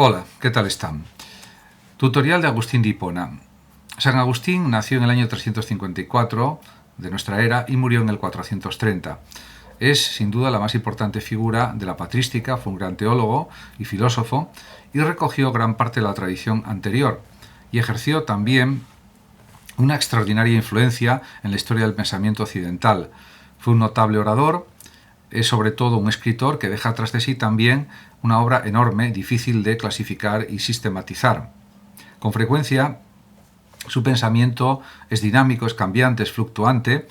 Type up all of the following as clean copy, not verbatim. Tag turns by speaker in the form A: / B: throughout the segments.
A: Hola, ¿qué tal están? Tutorial de Agustín de Hipona. San Agustín nació en el año 354 de nuestra era y murió en el 430. Es, sin duda, la más importante figura de la patrística, fue un gran teólogo y filósofo y recogió gran parte de la tradición anterior y ejerció también una extraordinaria influencia en la historia del pensamiento occidental. Fue un notable orador, es sobre todo un escritor que deja tras de sí también una obra enorme, difícil de clasificar y sistematizar. Con frecuencia, su pensamiento es dinámico, es cambiante, es fluctuante.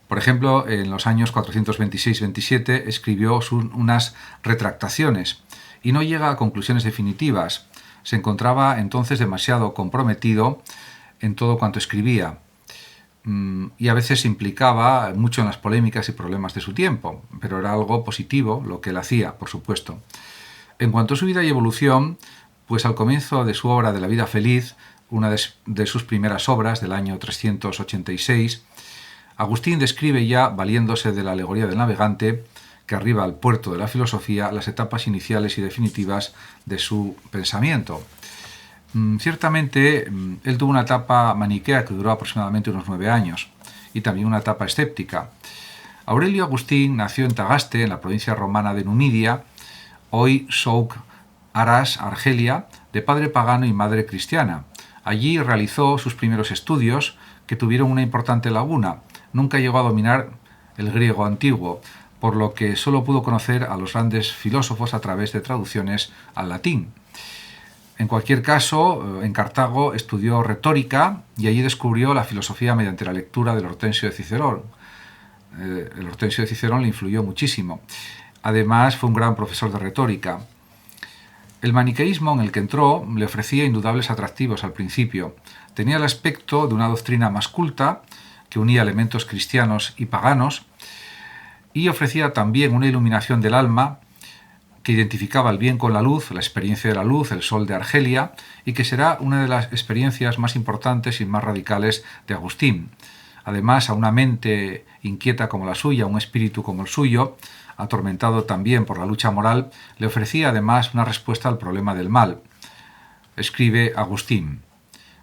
A: Por ejemplo, en los años 426-27 escribió unas retractaciones y no llega a conclusiones definitivas. Se encontraba entonces demasiado comprometido en todo cuanto escribía y a veces se implicaba mucho en las polémicas y problemas de su tiempo, pero era algo positivo lo que él hacía, por supuesto. En cuanto a su vida y evolución, pues al comienzo de su obra de la vida feliz, una de sus primeras obras del año 386, Agustín describe ya, valiéndose de la alegoría del navegante, que arriba al puerto de la filosofía, las etapas iniciales y definitivas de su pensamiento. Ciertamente, él tuvo una etapa maniquea que duró aproximadamente unos 9 años, y también una etapa escéptica. Aurelio Agustín nació en Tagaste, en la provincia romana de Numidia, hoy Souk Aras, Argelia, de padre pagano y madre cristiana. Allí realizó sus primeros estudios, que tuvieron una importante laguna. Nunca llegó a dominar el griego antiguo, por lo que solo pudo conocer a los grandes filósofos a través de traducciones al latín. En cualquier caso, en Cartago estudió retórica y allí descubrió la filosofía mediante la lectura del Hortensio de Cicerón. El Hortensio de Cicerón le influyó muchísimo. Además, fue un gran profesor de retórica. El maniqueísmo en el que entró le ofrecía indudables atractivos al principio. Tenía el aspecto de una doctrina más culta, que unía elementos cristianos y paganos, y ofrecía también una iluminación del alma que identificaba el bien con la luz, la experiencia de la luz, el sol de Argelia, y que será una de las experiencias más importantes y más radicales de Agustín. Además, a una mente inquieta como la suya, un espíritu como el suyo, atormentado también por la lucha moral, le ofrecía además una respuesta al problema del mal. Escribe Agustín: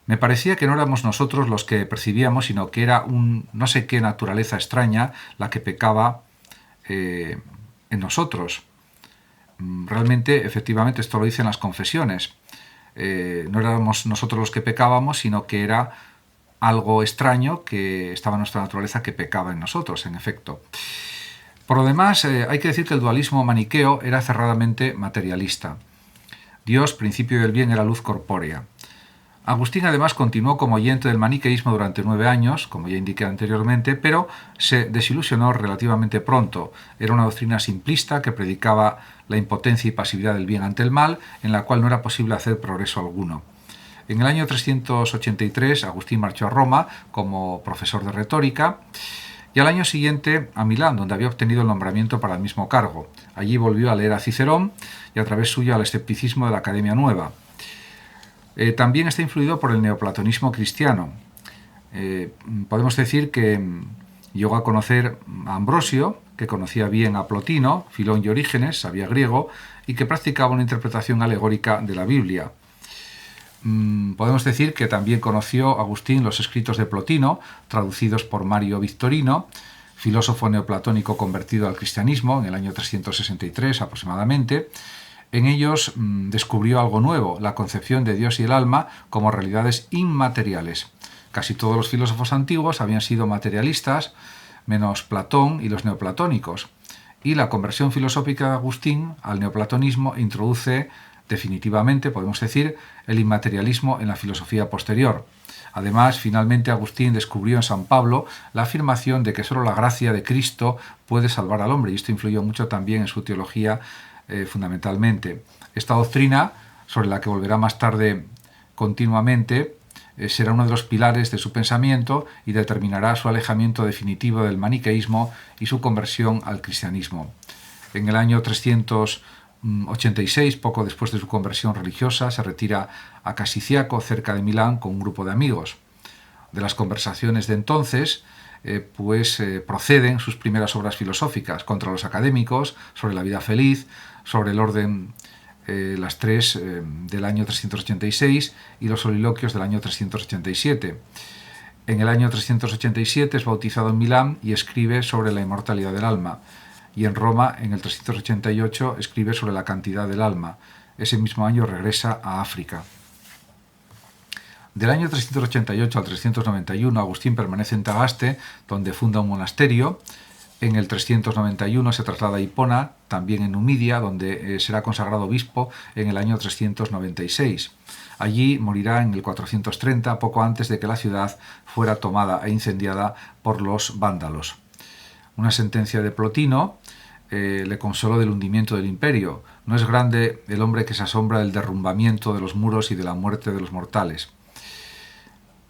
A: me parecía que no éramos nosotros los que percibíamos, sino que era un no sé qué naturaleza extraña la que pecaba en nosotros. Realmente, efectivamente, esto lo dicen las confesiones. No éramos nosotros los que pecábamos, sino que era algo extraño que estaba en nuestra naturaleza que pecaba en nosotros, en efecto. Por lo demás, hay que decir que el dualismo maniqueo era cerradamente materialista. Dios, principio del bien, era luz corpórea. Agustín además continuó como oyente del maniqueísmo durante 9 años, como ya indiqué anteriormente, pero se desilusionó relativamente pronto. Era una doctrina simplista que predicaba la impotencia y pasividad del bien ante el mal, en la cual no era posible hacer progreso alguno. En el año 383 Agustín marchó a Roma como profesor de retórica y al año siguiente a Milán, donde había obtenido el nombramiento para el mismo cargo. Allí volvió a leer a Cicerón y a través suyo al escepticismo de la Academia Nueva. También está influido por el neoplatonismo cristiano. Podemos decir que llegó a conocer a Ambrosio, que conocía bien a Plotino, Filón y Orígenes, sabía griego, y que practicaba una interpretación alegórica de la Biblia. Podemos decir que también conoció Agustín los escritos de Plotino, traducidos por Mario Victorino, filósofo neoplatónico convertido al cristianismo en el año 363 aproximadamente. En ellos descubrió algo nuevo, la concepción de Dios y el alma como realidades inmateriales. Casi todos los filósofos antiguos habían sido materialistas, menos Platón y los neoplatónicos. Y la conversión filosófica de Agustín al neoplatonismo introduce definitivamente, podemos decir, el inmaterialismo en la filosofía posterior. Además, finalmente Agustín descubrió en San Pablo la afirmación de que solo la gracia de Cristo puede salvar al hombre, y esto influyó mucho también en su teología fundamentalmente. Esta doctrina, sobre la que volverá más tarde continuamente, será uno de los pilares de su pensamiento y determinará su alejamiento definitivo del maniqueísmo y su conversión al cristianismo. En el año 386, poco después de su conversión religiosa, se retira a Casiciaco, cerca de Milán, con un grupo de amigos. De las conversaciones de entonces proceden sus primeras obras filosóficas contra los académicos, sobre la vida feliz, sobre el orden las tres del año 386 y los soliloquios del año 387. En el año 387 es bautizado en Milán y escribe sobre la inmortalidad del alma. Y en Roma, en el 388, escribe sobre la cantidad del alma. Ese mismo año regresa a África. Del año 388 al 391, Agustín permanece en Tagaste, donde funda un monasterio. En el 391 se traslada a Hipona, también en Numidia, donde será consagrado obispo en el año 396. Allí morirá en el 430, poco antes de que la ciudad fuera tomada e incendiada por los vándalos. Una sentencia de Plotino le consoló del hundimiento del imperio. No es grande el hombre que se asombra del derrumbamiento de los muros y de la muerte de los mortales.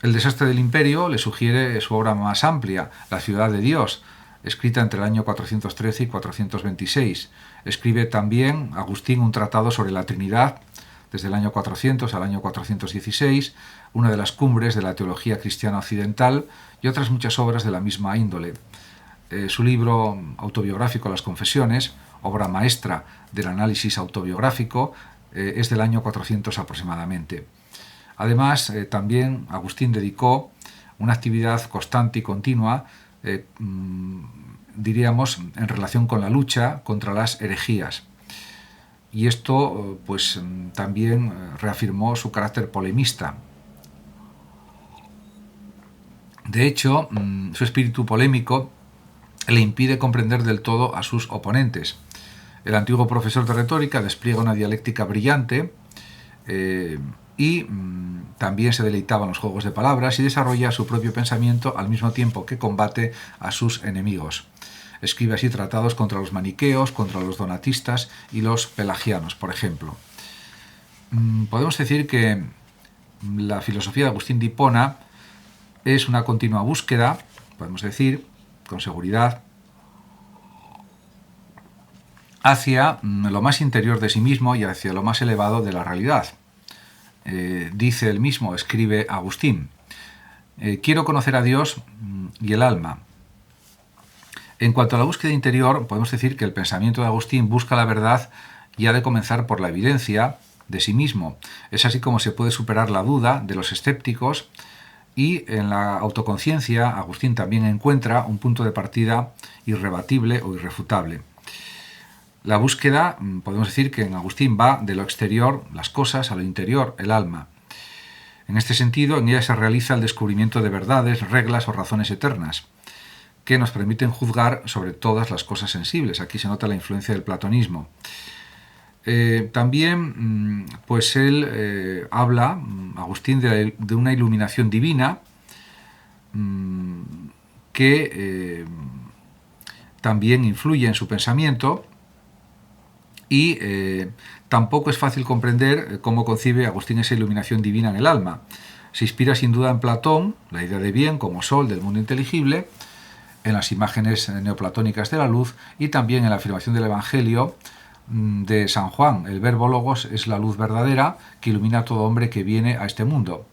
A: El desastre del imperio le sugiere su obra más amplia, La ciudad de Dios, escrita entre el año 413 y 426. Escribe también Agustín un tratado sobre la Trinidad, desde el año 400 al año 416, una de las cumbres de la teología cristiana occidental, y otras muchas obras de la misma índole. Su libro autobiográfico Las Confesiones, obra maestra del análisis autobiográfico, es del año 400 aproximadamente. Además, también Agustín dedicó una actividad constante y continua, diríamos, en relación con la lucha contra las herejías. Y esto, pues, también reafirmó su carácter polemista. De hecho, su espíritu polémico le impide comprender del todo a sus oponentes. El antiguo profesor de retórica despliega una dialéctica brillante y también se deleitaba en los juegos de palabras y desarrolla su propio pensamiento al mismo tiempo que combate a sus enemigos. Escribe así tratados contra los maniqueos, contra los donatistas y los pelagianos, por ejemplo. Podemos decir que la filosofía de Agustín de Hipona es una continua búsqueda, podemos decir, con seguridad, hacia lo más interior de sí mismo y hacia lo más elevado de la realidad. Dice él mismo, escribe Agustín, quiero conocer a Dios y el alma. En cuanto a la búsqueda interior, podemos decir que el pensamiento de Agustín busca la verdad y ha de comenzar por la evidencia de sí mismo. Es así como se puede superar la duda de los escépticos, y en la autoconciencia Agustín también encuentra un punto de partida irrebatible o irrefutable. La búsqueda, podemos decir que en Agustín va de lo exterior, las cosas, a lo interior, el alma. En este sentido, en ella se realiza el descubrimiento de verdades, reglas o razones eternas, que nos permiten juzgar sobre todas las cosas sensibles. Aquí se nota la influencia del platonismo. También, pues él habla, Agustín, de una iluminación divina que también influye en su pensamiento, y tampoco es fácil comprender cómo concibe Agustín esa iluminación divina en el alma. Se inspira sin duda en Platón, la idea de bien como sol del mundo inteligible, en las imágenes neoplatónicas de la luz y también en la afirmación del Evangelio de San Juan. El verbo logos es la luz verdadera que ilumina a todo hombre que viene a este mundo.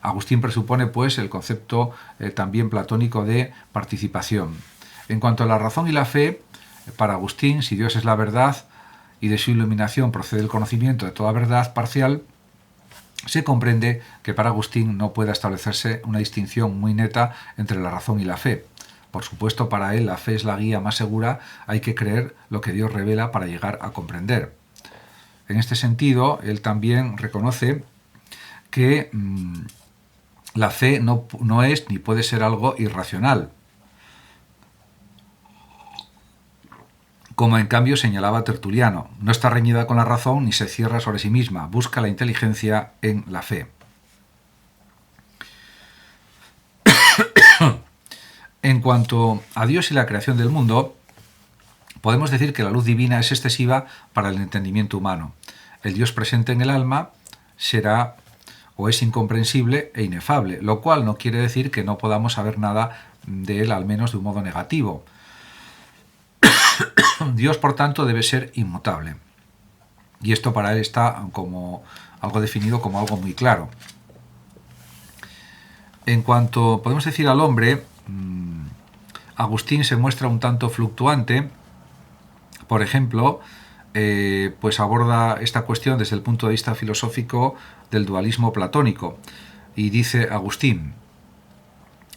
A: Agustín presupone, pues, el concepto también platónico de participación. En cuanto a la razón y la fe, para Agustín, si Dios es la verdad y de su iluminación procede el conocimiento de toda verdad parcial, se comprende que para Agustín no pueda establecerse una distinción muy neta entre la razón y la fe. Por supuesto, para él la fe es la guía más segura, hay que creer lo que Dios revela para llegar a comprender. En este sentido, él también reconoce que la fe no es ni puede ser algo irracional, como en cambio señalaba Tertuliano. No está reñida con la razón ni se cierra sobre sí misma, busca la inteligencia en la fe. En cuanto a Dios y la creación del mundo, podemos decir que la luz divina es excesiva para el entendimiento humano. El Dios presente en el alma será o es incomprensible e inefable, lo cual no quiere decir que no podamos saber nada de él, al menos de un modo negativo. Dios, por tanto, debe ser inmutable. Y esto para él está como algo definido como algo muy claro. En cuanto podemos decir al hombre, Agustín se muestra un tanto fluctuante. Por ejemplo, pues aborda esta cuestión desde el punto de vista filosófico del dualismo platónico. Y dice Agustín: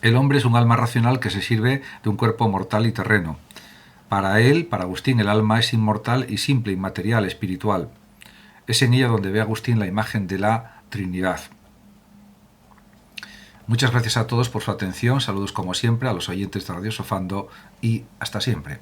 A: el hombre es un alma racional que se sirve de un cuerpo mortal y terreno. Para él, para Agustín, el alma es inmortal y simple, inmaterial, espiritual. Es en ella donde ve Agustín la imagen de la Trinidad. Muchas gracias a todos por su atención, saludos como siempre a los oyentes de Radio Sofando y hasta siempre.